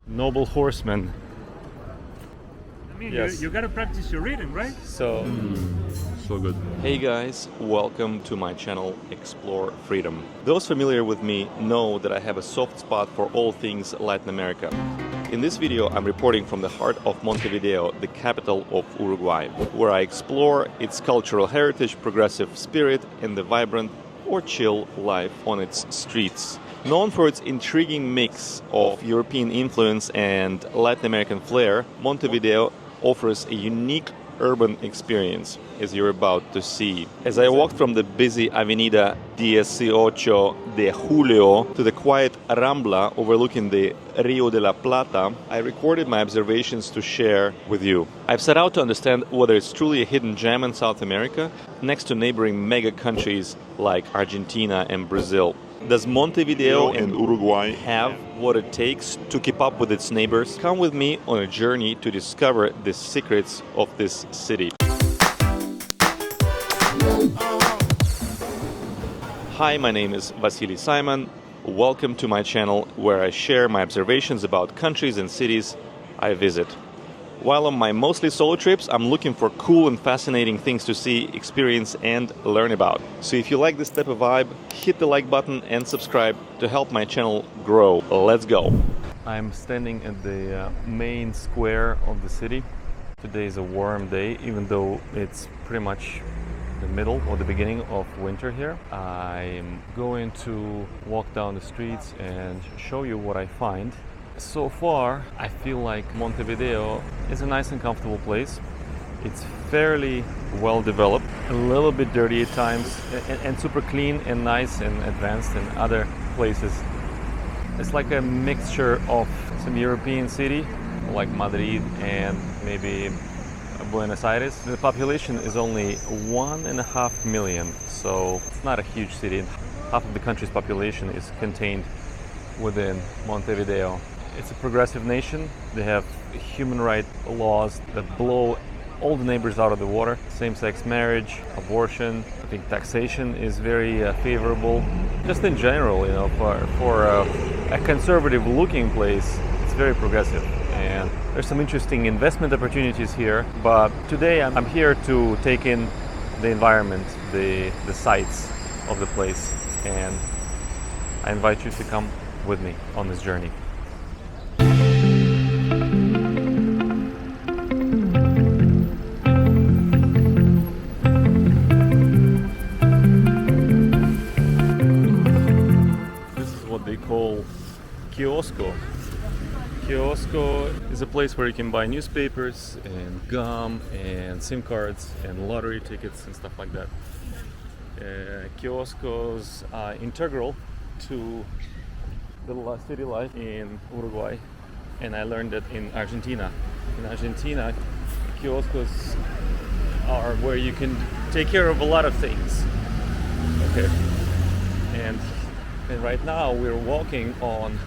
Noble horseman. I mean, Yes. you gotta practice your reading, right? So good. Hey guys, welcome to my channel Explore Freedom. Those familiar with me know that I have a soft spot for all things Latin America. In this video, I'm reporting from the heart of Montevideo, the capital of Uruguay, where I explore its cultural heritage, progressive spirit, and the vibrant or chill life on its streets. Known for its intriguing mix of European influence and Latin American flair, Montevideo offers a unique urban experience, as you're about to see. As I walked from the busy Avenida 18 de Julio to the quiet Rambla overlooking the Rio de la Plata, I recorded my observations to share with you. I've set out to understand whether it's truly a hidden gem in South America, next to neighboring mega countries like Argentina and Brazil. Does Montevideo and Uruguay have what it takes to keep up with its neighbors? Come with me on a journey to discover the secrets of this city. Hi, my name is Vasily Simon. Welcome to my channel where I share my observations about countries and cities I visit. While on my mostly solo trips, I'm looking for cool and fascinating things to see, experience, and learn about. So if you like this type of vibe, hit the like button and subscribe to help my channel grow. Let's go! I'm standing at the main square of the city. Today is a warm day, even though it's pretty much the middle or the beginning of winter here. I'm going to walk down the streets and show you what I find. So far, I feel like Montevideo is a nice and comfortable place. It's fairly well developed, a little bit dirty at times, and super clean and nice and advanced in other places. It's like a mixture of some European city, like Madrid and maybe Buenos Aires. The population is only 1.5 million, so it's not a huge city. Half of the country's population is contained within Montevideo. It's a progressive nation. They have human rights laws that blow all the neighbors out of the water. Same-sex marriage, abortion. I think taxation is very favorable. Just in general, you know, for a conservative-looking place, it's very progressive. And there's some interesting investment opportunities here. But today I'm here to take in the environment, the sights of the place, and I invite you to come with me on this journey. Called kiosko. Kiosko is a place where you can buy newspapers and gum and SIM cards and lottery tickets and stuff like that. Kioskos are integral to the city life in Uruguay, and I learned that in Argentina. In Argentina, kioskos are where you can take care of a lot of things. Okay, and right now we're walking on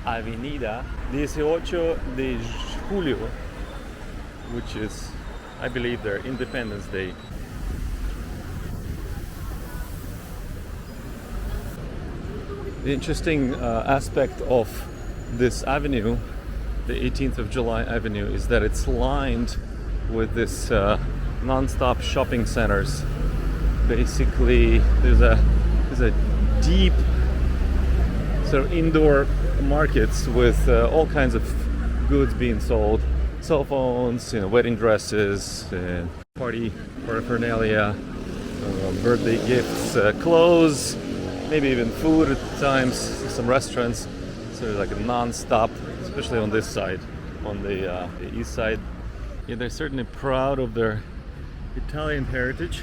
Avenida 18 de Julio, which is, I believe, their Independence Day. The interesting aspect of this avenue, the 18th of July Avenue, is that it's lined with this non-stop shopping centers. Basically, there's a deep sort of indoor markets with all kinds of goods being sold. Cell phones, you know, wedding dresses, party paraphernalia, birthday gifts, clothes, maybe even food at times, some restaurants. So there's like a non-stop, especially on this side, on the east side. Yeah, they're certainly proud of their Italian heritage.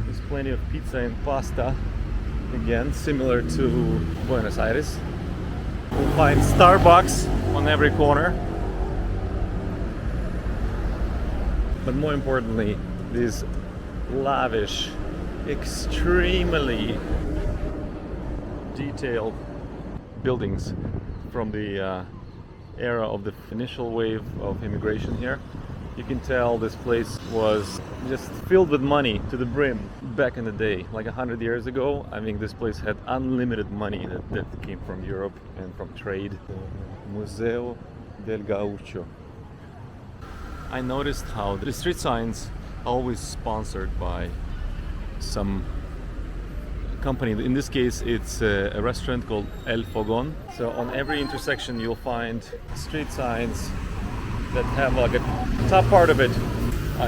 There's plenty of pizza and pasta. Again, similar to Buenos Aires. We'll find Starbucks on every corner. But more importantly, these lavish, extremely detailed buildings from the era of the initial wave of immigration here. You can tell this place was just filled with money to the brim back in the day, like 100 years ago. I think this place had unlimited money that came from Europe and from trade. Museo del Gaucho. I noticed how the street signs are always sponsored by some company. In this case, it's a restaurant called El Fogón. So on every intersection, you'll find street signs that have like a top part of it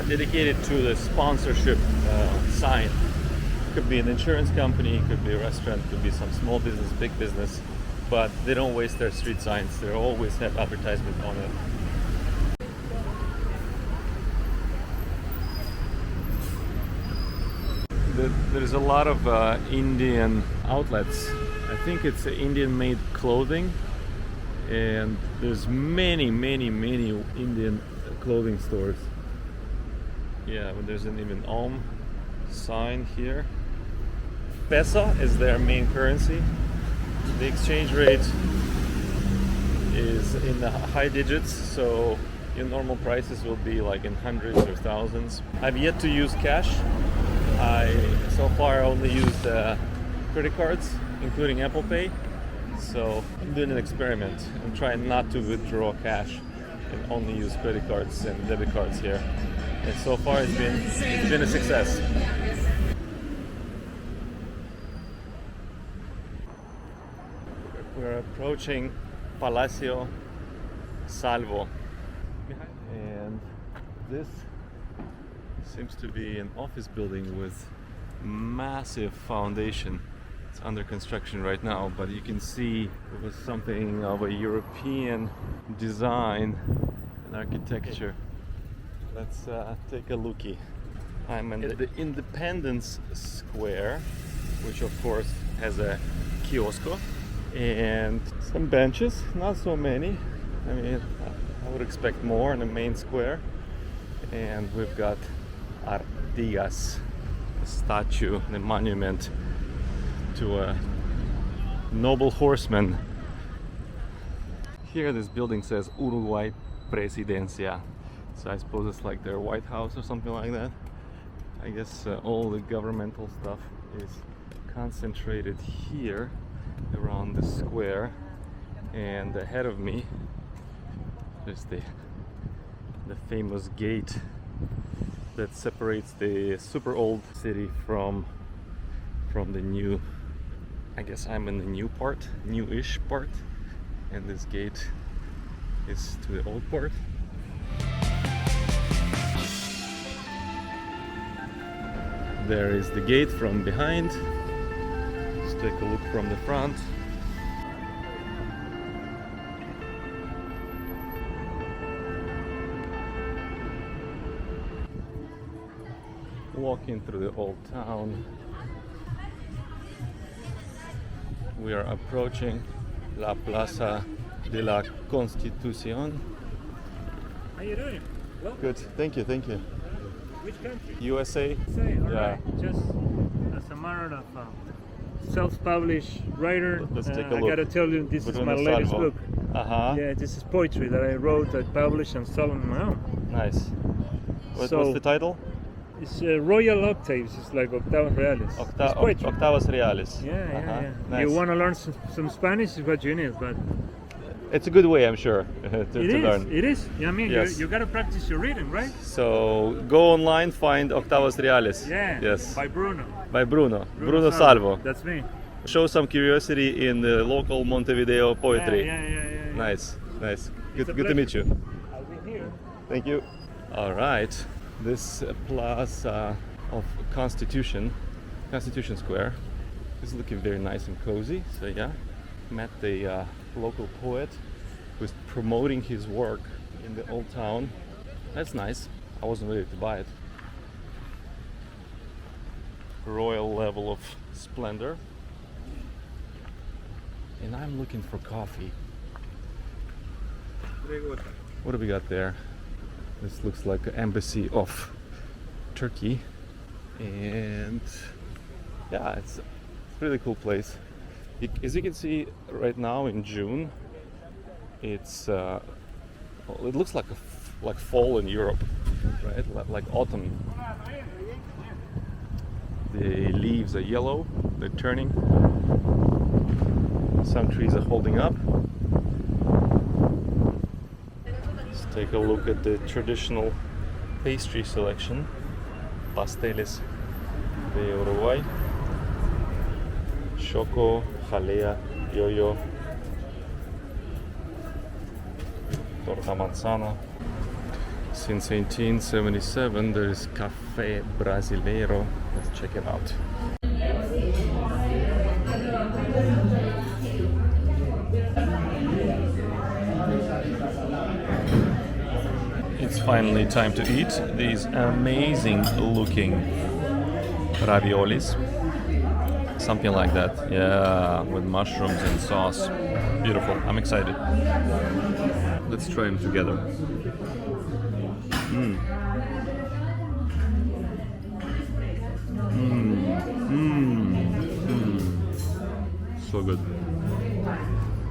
dedicated to the sponsorship sign. Could be an insurance company, could be a restaurant, could be some small business, big business, but they don't waste their street signs. They always have advertisement on it. There's a lot of Indian outlets. I think it's Indian-made clothing, and there's many Indian clothing stores. Yeah, but there's an even Om sign here. Peso is their main currency. The exchange rate is in the high digits, so your normal prices will be like in hundreds or thousands. I've yet to use cash. I so far only used credit cards, including Apple Pay. So I'm doing an experiment. I'm trying not to withdraw cash and only use credit cards and debit cards here. And so far it's been a success. We're approaching Palacio Salvo, and this seems to be an office building with massive foundation. It's under construction right now, but you can see it was something of a European design and architecture. Let's take a lookie. I'm at the Independence Square, which of course has a kiosko and some benches, not so many. I mean, I would expect more in the main square. And we've got Artigas, a statue, the monument to a noble horseman. Here this building says Uruguay Presidencia, so I suppose it's like their White House or something like that. I guess all the governmental stuff is concentrated here around the square, and ahead of me there's the famous gate that separates the super old city from the new. I guess I'm in the new part, new-ish part, and this gate is to the old part. There is the gate from behind. Let's take a look from the front. Walking through the old town. We are approaching La Plaza de la Constitución. How you doing? Welcome. Good, thank you. Which country? USA? Say, all Yeah. right. Just as a matter of self-published writer, Let's take a I look. gotta tell you, this is Bruno, my latest Salvo. book. Uh-huh. Yeah, this is poetry that I wrote, I published, and sold on my own. Nice. What's So- the title? It's Royal Octaves. It's like octavos reales. It's poetry. Octavos Reales. Yeah. Nice. You want to learn some Spanish? Is what you need, but It's a good way, I'm sure, to learn. It is. I mean, Yes. you got to practice your reading, right? So go online, find Octavos Reales. Yeah. Yes. By Bruno. By Bruno. Bruno Salvo. That's me. Show some curiosity in the local Montevideo poetry. Yeah. Nice. It's Good a to meet you. I'll be here. Thank you. All right. This plaza of Constitution Square is looking very nice and cozy. So yeah, met the local poet who's promoting his work in the old town. That's nice. I wasn't ready to buy it. Royal level of splendor. And I'm looking for coffee. What do we got there? This looks like an embassy of Turkey, and yeah, it's a really cool place. As you can see right now in June, it's it looks like like fall in Europe, right? Like autumn. The leaves are yellow, they're turning. Some trees are holding up. Take a look at the traditional pastry selection. Pasteles de Uruguay. Choco, jalea, yo-yo, torta manzana. Since 1877 there is Café Brasileiro. Let's check it out. It's finally time to eat these amazing looking raviolis. Something like that, yeah, with mushrooms and sauce. Beautiful, I'm excited. Let's try them together. So good.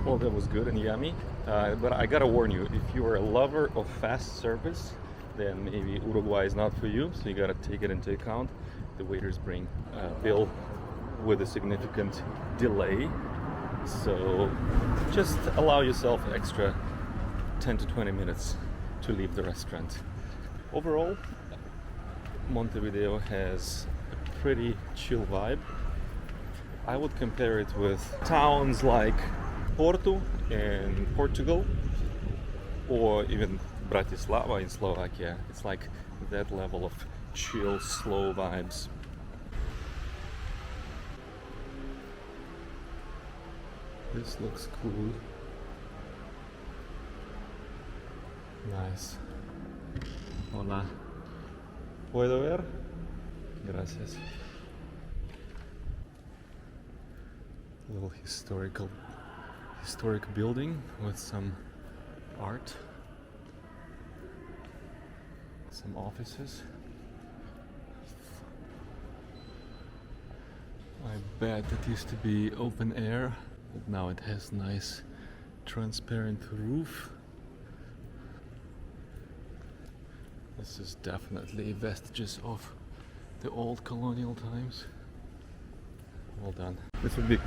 Well, that was good and yummy. But I gotta warn you, if you are a lover of fast service, then maybe Uruguay is not for you. So you gotta take it into account. The waiters bring a bill with a significant delay. So just allow yourself extra 10 to 20 minutes to leave the restaurant. Overall, Montevideo has a pretty chill vibe. I would compare it with towns like Porto in Portugal, or even Bratislava in Slovakia. It's like that level of chill, slow vibes. This looks cool. Nice. Hola. ¿Puedo ver? Gracias. A little historic building with some art. Some offices. I bet it used to be open air, but now it has nice transparent roof. This is definitely vestiges of the old colonial times. Well done. This would be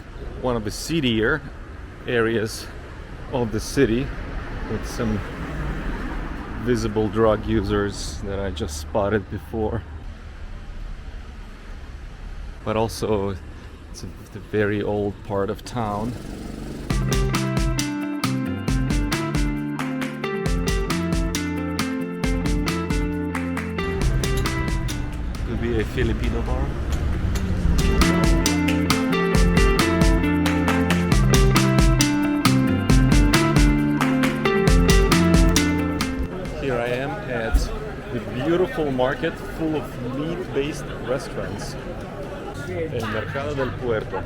one of the seedier areas of the city, with some visible drug users that I just spotted before. But also it's a very old part of town. Could be a Filipino bar. Here I am at the beautiful market full of meat-based restaurants in Mercado del Puerto.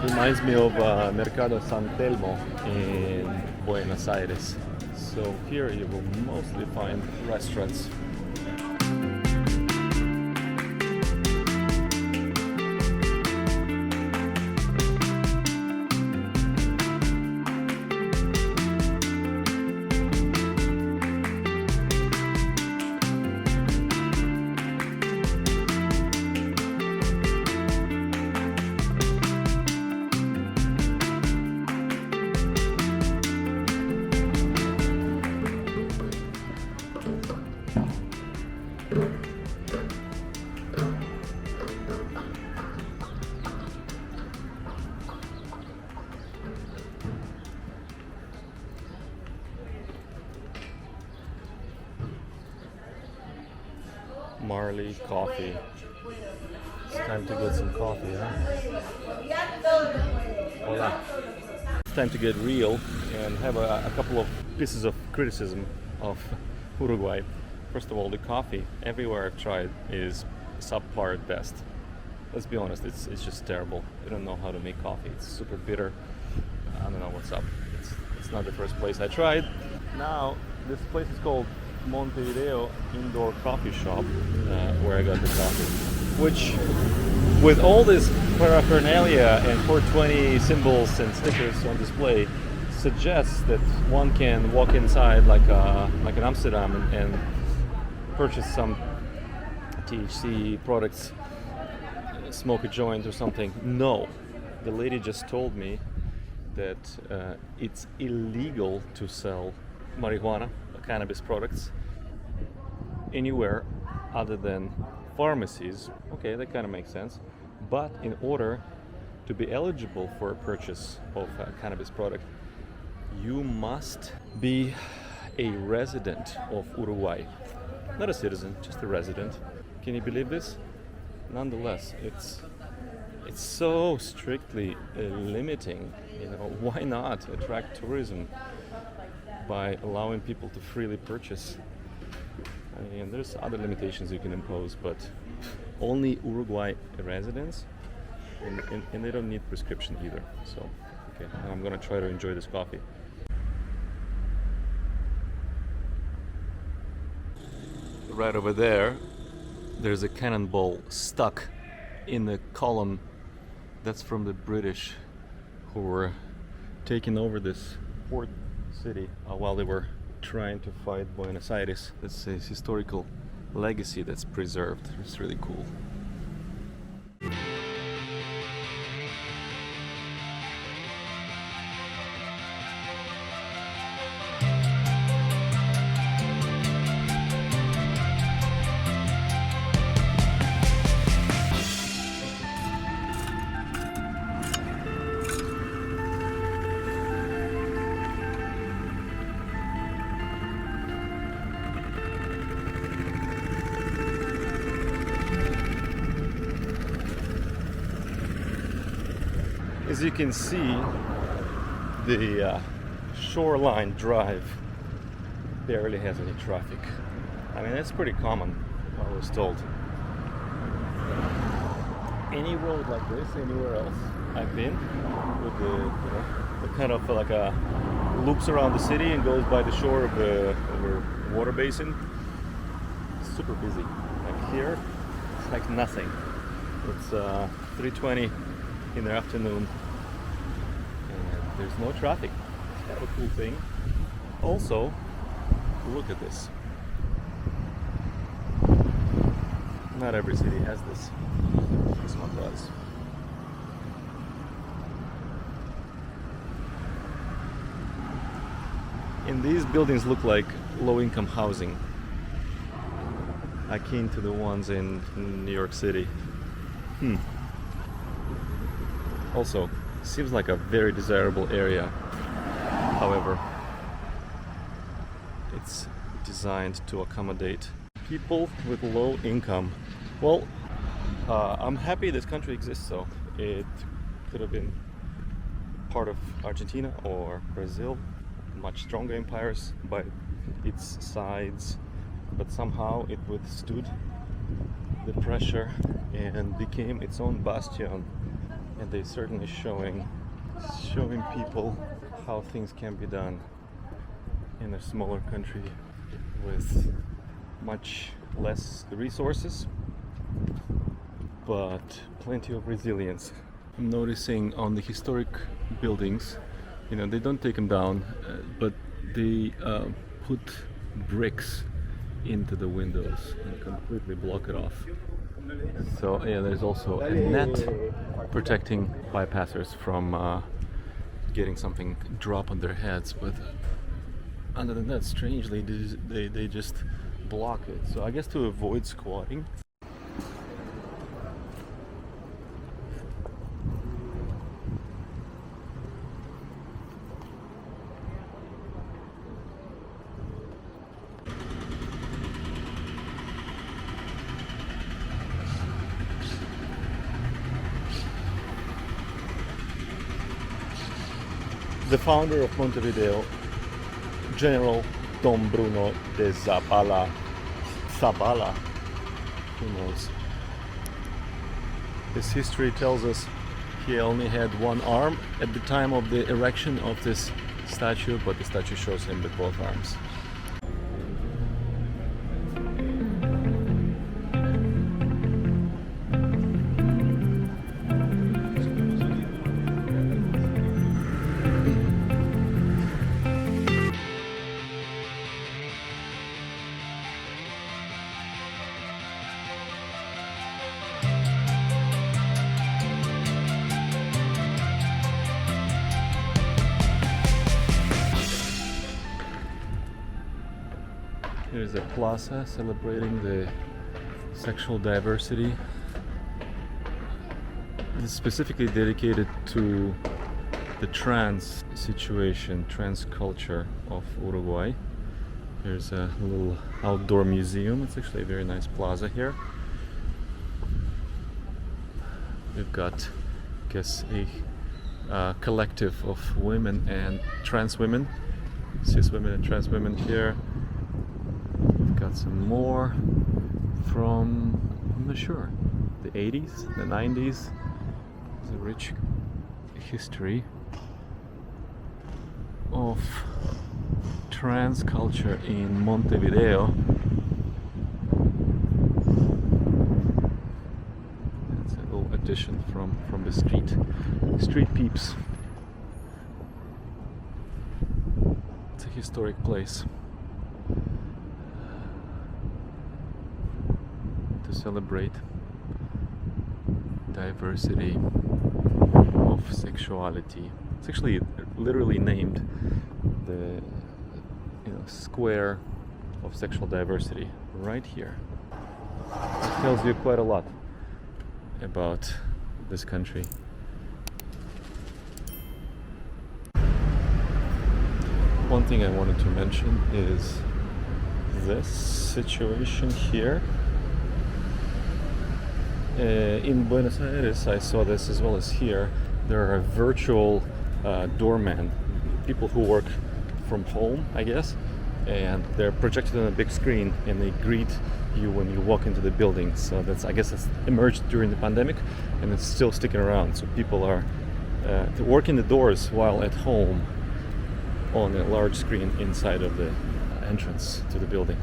Reminds me of Mercado San Telmo in Buenos Aires. So here you will mostly find restaurants. Marley coffee. It's time to get some coffee, huh? Hola. It's time to get real and have a couple of pieces of criticism of Uruguay. First of all, the coffee everywhere I've tried is subpar at best. Let's be honest, it's just terrible. They don't know how to make coffee. It's super bitter. I don't know what's up. It's not the first place I tried. Now, this place is called Montevideo Indoor Coffee Shop, where I got the coffee, which, with all this paraphernalia and 420 symbols and stickers on display, suggests that one can walk inside like in Amsterdam and purchase some THC products, smoke a joint or something. No, the lady just told me that it's illegal to sell marijuana, cannabis products anywhere other than pharmacies. Okay, that kind of makes sense. But in order to be eligible for a purchase of a cannabis product, you must be a resident of Uruguay. Not a citizen, just a resident. Can you believe this? Nonetheless, it's so strictly limiting. You know, why not attract tourism by allowing people to freely purchase? I mean, there's other limitations you can impose, but only Uruguay residents, and they don't need prescription either. So, okay, I'm gonna try to enjoy this coffee. Right over there, there's a cannonball stuck in the column. That's from the British, who were taking over this port city while they were trying to fight Buenos Aires. It's a historical legacy that's preserved. It's really cool. As you can see, the shoreline drive barely has any traffic. I mean, that's pretty common, I was told. Any road like this, anywhere else I've been, with the kind of like a loops around the city and goes by the shore of the water basin, it's super busy. Like here, it's like nothing. It's 3:20 in the afternoon. There's no traffic. It's kind of a cool thing. Also, look at this. Not every city has this. This one does. And these buildings look like low-income housing, akin to the ones in New York City. Also, seems like a very desirable area. However, it's designed to accommodate people with low income. Well, I'm happy this country exists, though. It could have been part of Argentina or Brazil, much stronger empires by its sides, but somehow it withstood the pressure and became its own bastion. And they're certainly showing people how things can be done in a smaller country with much less resources, but plenty of resilience. I'm noticing on the historic buildings, you know, they don't take them down, but they put bricks into the windows and completely block it off. So yeah, there's also a net protecting bypassers from getting something drop on their heads, but other than that, strangely, they just block it. So I guess to avoid squatting. The founder of Montevideo, General Don Bruno de Zabala, who knows? His history tells us he only had one arm at the time of the erection of this statue, but the statue shows him with both arms. Here's a plaza celebrating the sexual diversity. This is specifically dedicated to the trans situation, trans culture of Uruguay. Here's a little outdoor museum. It's actually a very nice plaza here. We've got, I guess, a collective of women and trans women, cis women and trans women here. We've got some more from, I'm not sure, the 80s, the 90s. It's a rich history of trans culture in Montevideo. That's a little addition from the street peeps. It's a historic place to celebrate diversity of sexuality. It's actually literally named the square of sexual diversity right here. It tells you quite a lot about this country. One thing I wanted to mention is this situation here. In Buenos Aires, I saw this as well as here. There are virtual doormen, people who work from home, I guess, and they're projected on a big screen and they greet you when you walk into the building. So that's, I guess, it's emerged during the pandemic and it's still sticking around. So people are working the doors while at home on a large screen inside of the entrance to the building.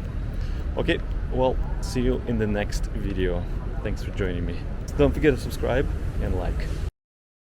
Okay, well, see you in the next video. Thanks for joining me. Don't forget to subscribe and like.